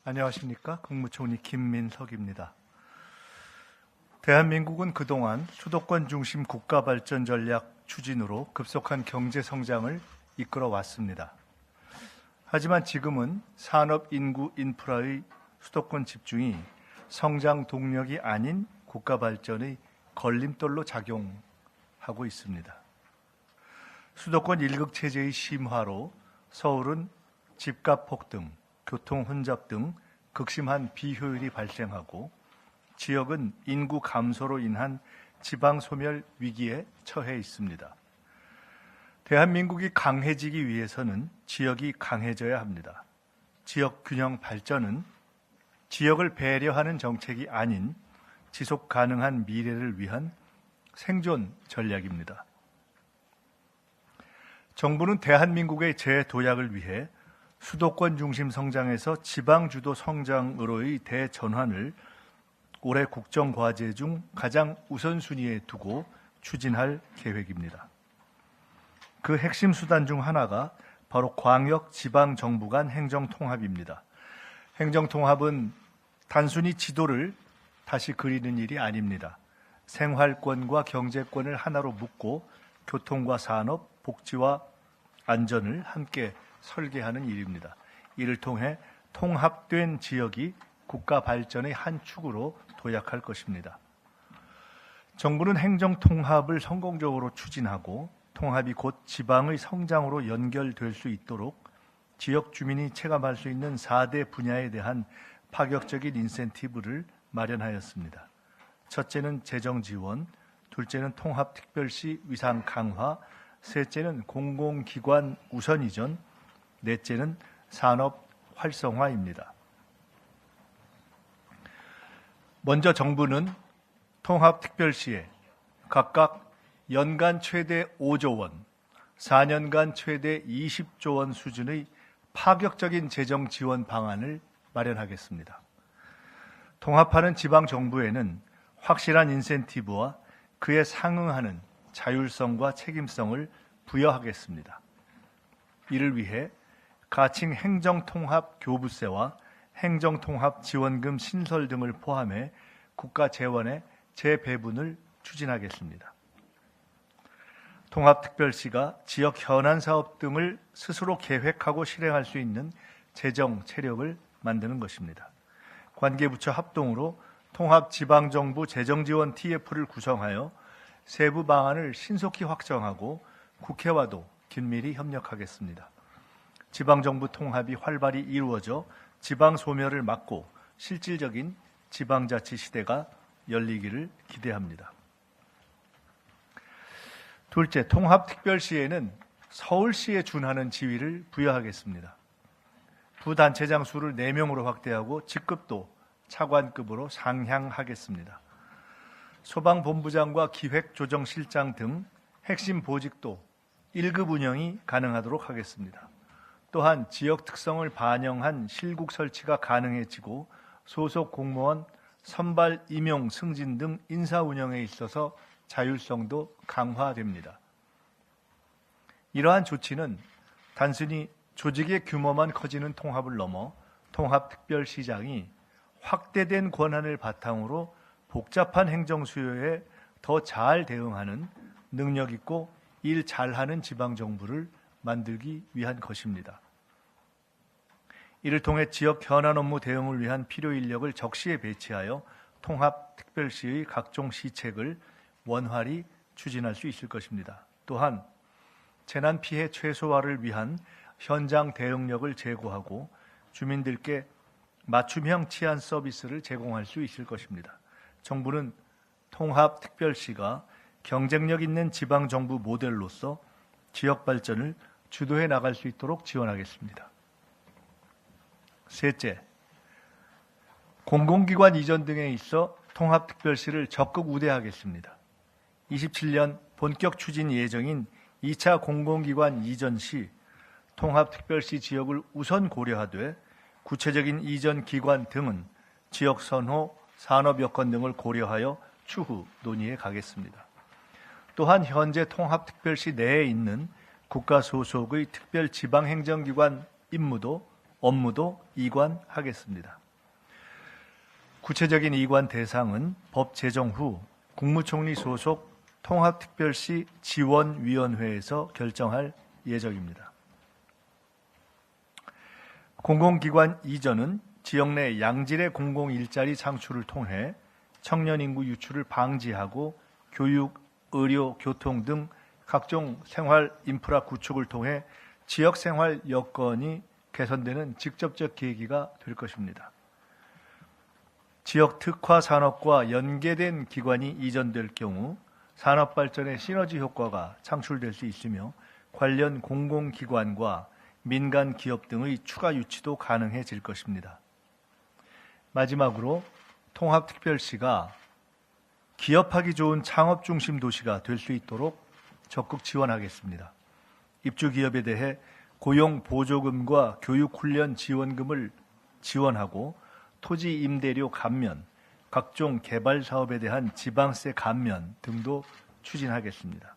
안녕하십니까? 국무총리 김민석입니다. 대한민국은 그동안 수도권 중심 국가발전 전략 추진으로 급속한 경제 성장을 이끌어 왔습니다. 하지만 지금은 산업, 인구, 인프라의 수도권 집중이 성장 동력이 아닌 국가발전의 걸림돌로 작용하고 있습니다. 수도권 일극체제의 심화로 서울은 집값 폭등, 교통 혼잡 등 극심한 비효율이 발생하고 지역은 인구 감소로 인한 지방 소멸 위기에 처해 있습니다. 대한민국이 강해지기 위해서는 지역이 강해져야 합니다. 지역 균형 발전은 지역을 배려하는 정책이 아닌 지속 가능한 미래를 위한 생존 전략입니다. 정부는 대한민국의 재도약을 위해 수도권 중심 성장에서 지방 주도 성장으로의 대전환을 올해 국정과제 중 가장 우선순위에 두고 추진할 계획입니다. 그 핵심 수단 중 하나가 바로 광역 지방 정부 간 행정통합입니다. 행정통합은 단순히 지도를 다시 그리는 일이 아닙니다. 생활권과 경제권을 하나로 묶고 교통과 산업, 복지와 안전을 함께 설계하는 일입니다. 이를 통해 통합된 지역이 국가 발전의 한 축으로 도약할 것입니다. 정부는 행정통합을 성공적으로 추진하고 통합이 곧 지방의 성장으로 연결될 수 있도록 지역 주민이 체감할 수 있는 4대 분야에 대한 파격적인 인센티브를 마련하였습니다. 첫째는 재정 지원, 둘째는 통합특별시 위상 강화, 셋째는 공공기관 우선 이전, 넷째는 산업 활성화입니다. 먼저 정부는 통합특별시에 각각 연간 최대 5조 원, 4년간 최대 20조 원 수준의 파격적인 재정 지원 방안을 마련하겠습니다. 통합하는 지방정부에는 확실한 인센티브와 그에 상응하는 자율성과 책임성을 부여하겠습니다. 이를 위해 가칭 행정통합교부세와 행정통합지원금 신설 등을 포함해 국가 재원의 재배분을 추진하겠습니다. 통합특별시가 지역 현안 사업 등을 스스로 계획하고 실행할 수 있는 재정 체력을 만드는 것입니다. 관계부처 합동으로 통합지방정부 재정지원 TF를 구성하여 세부 방안을 신속히 확정하고 국회와도 긴밀히 협력하겠습니다. 지방정부 통합이 활발히 이루어져 지방 소멸을 막고 실질적인 지방자치 시대가 열리기를 기대합니다. 둘째, 통합특별시에는 서울시에 준하는 지위를 부여하겠습니다. 부단체장 수를 4명으로 확대하고 직급도 차관급으로 상향하겠습니다. 소방본부장과 기획조정실장 등 핵심 보직도 1급 운영이 가능하도록 하겠습니다. 또한 지역 특성을 반영한 실국 설치가 가능해지고 소속 공무원 선발, 임용, 승진 등 인사 운영에 있어서 자율성도 강화됩니다. 이러한 조치는 단순히 조직의 규모만 커지는 통합을 넘어 통합특별시장이 확대된 권한을 바탕으로 복잡한 행정 수요에 더 잘 대응하는 능력 있고 일 잘하는 지방정부를 만들기 위한 것입니다. 이를 통해 지역 현안 업무 대응을 위한 필요 인력을 적시에 배치하여 통합특별시의 각종 시책을 원활히 추진할 수 있을 것입니다. 또한 재난 피해 최소화를 위한 현장 대응력을 제고하고 주민들께 맞춤형 치안 서비스를 제공할 수 있을 것입니다. 정부는 통합특별시가 경쟁력 있는 지방정부 모델로서 지역 발전을 주도해 나갈 수 있도록 지원하겠습니다. 셋째, 공공기관 이전 등에 있어 통합특별시를 적극 우대하겠습니다. 27년 본격 추진 예정인 2차 공공기관 이전 시 통합특별시 지역을 우선 고려하되 구체적인 이전 기관 등은 지역 선호, 산업 여건 등을 고려하여 추후 논의해 가겠습니다. 또한 현재 통합특별시 내에 있는 국가 소속의 특별지방행정기관 임무도 업무도 이관하겠습니다. 구체적인 이관 대상은 법 제정 후 국무총리 소속 통합특별시 지원위원회에서 결정할 예정입니다. 공공기관 이전은 지역 내 양질의 공공 일자리 창출을 통해 청년 인구 유출을 방지하고 교육, 의료, 교통 등 각종 생활 인프라 구축을 통해 지역 생활 여건이 개선되는 직접적 계기가 될 것입니다. 지역 특화 산업과 연계된 기관이 이전될 경우 산업 발전의 시너지 효과가 창출될 수 있으며 관련 공공기관과 민간 기업 등의 추가 유치도 가능해질 것입니다. 마지막으로 통합특별시가 기업하기 좋은 창업 중심 도시가 될 수 있도록 적극 지원하겠습니다. 입주 기업에 대해 고용 보조금과 교육 훈련 지원금을 지원하고 토지 임대료 감면, 각종 개발 사업에 대한 지방세 감면 등도 추진하겠습니다.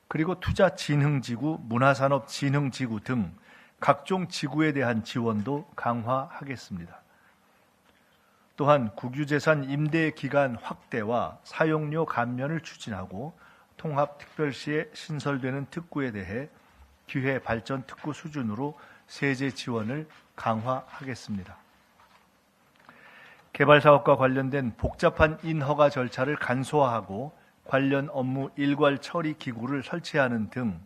그리고 투자진흥지구, 문화산업진흥지구 등 각종 지구에 대한 지원도 강화하겠습니다. 또한 국유재산 임대 기간 확대와 사용료 감면을 추진하고 통합특별시에 신설되는 특구에 대해 기회발전특구 수준으로 세제 지원을 강화하겠습니다. 개발사업과 관련된 복잡한 인허가 절차를 간소화하고 관련 업무 일괄 처리 기구를 설치하는 등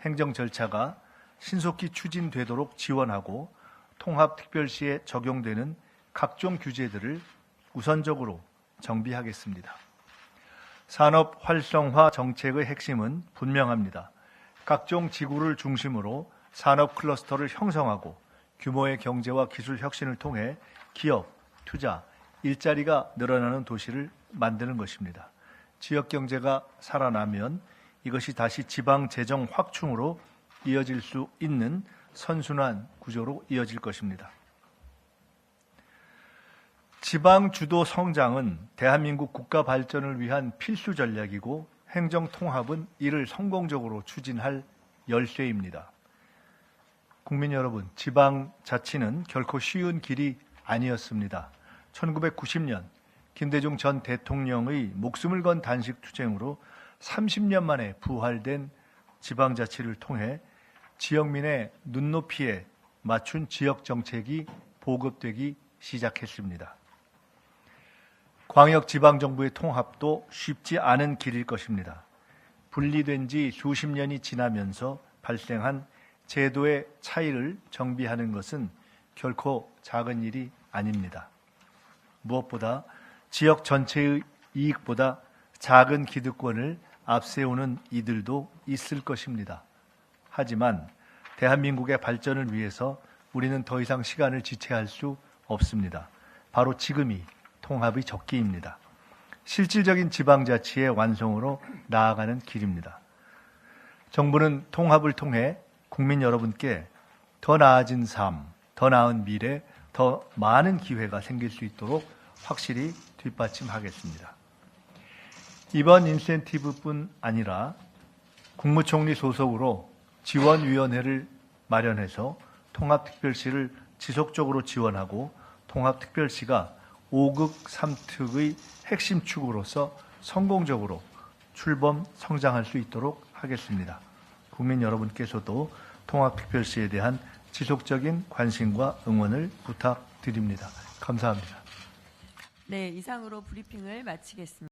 행정 절차가 신속히 추진되도록 지원하고 통합특별시에 적용되는 각종 규제들을 우선적으로 정비하겠습니다. 산업 활성화 정책의 핵심은 분명합니다. 각종 지구를 중심으로 산업 클러스터를 형성하고 규모의 경제와 기술 혁신을 통해 기업, 투자, 일자리가 늘어나는 도시를 만드는 것입니다. 지역 경제가 살아나면 이것이 다시 지방 재정 확충으로 이어질 수 있는 선순환 구조로 이어질 것입니다. 지방 주도 성장은 대한민국 국가 발전을 위한 필수 전략이고 행정 통합은 이를 성공적으로 추진할 열쇠입니다. 국민 여러분, 지방 자치는 결코 쉬운 길이 아니었습니다. 1990년 김대중 전 대통령의 목숨을 건 단식 투쟁으로 30년 만에 부활된 지방자치를 통해 지역민의 눈높이에 맞춘 지역 정책이 보급되기 시작했습니다. 광역지방정부의 통합도 쉽지 않은 길일 것입니다. 분리된 지 수십 년이 지나면서 발생한 제도의 차이를 정비하는 것은 결코 작은 일이 아닙니다. 무엇보다 지역 전체의 이익보다 작은 기득권을 앞세우는 이들도 있을 것입니다. 하지만 대한민국의 발전을 위해서 우리는 더 이상 시간을 지체할 수 없습니다. 바로 지금이 통합의 적기입니다. 실질적인 지방자치의 완성으로 나아가는 길입니다. 정부는 통합을 통해 국민 여러분께 더 나아진 삶, 더 나은 미래, 더 많은 기회가 생길 수 있도록 확실히 뒷받침하겠습니다. 이번 인센티브뿐 아니라 국무총리 소속으로 지원위원회를 마련해서 통합특별시를 지속적으로 지원하고 통합특별시가 5극 3특의 핵심 축으로서 성공적으로 출범 성장할 수 있도록 하겠습니다. 국민 여러분께서도 통합특별시에 대한 지속적인 관심과 응원을 부탁드립니다. 감사합니다. 네, 이상으로 브리핑을 마치겠습니다.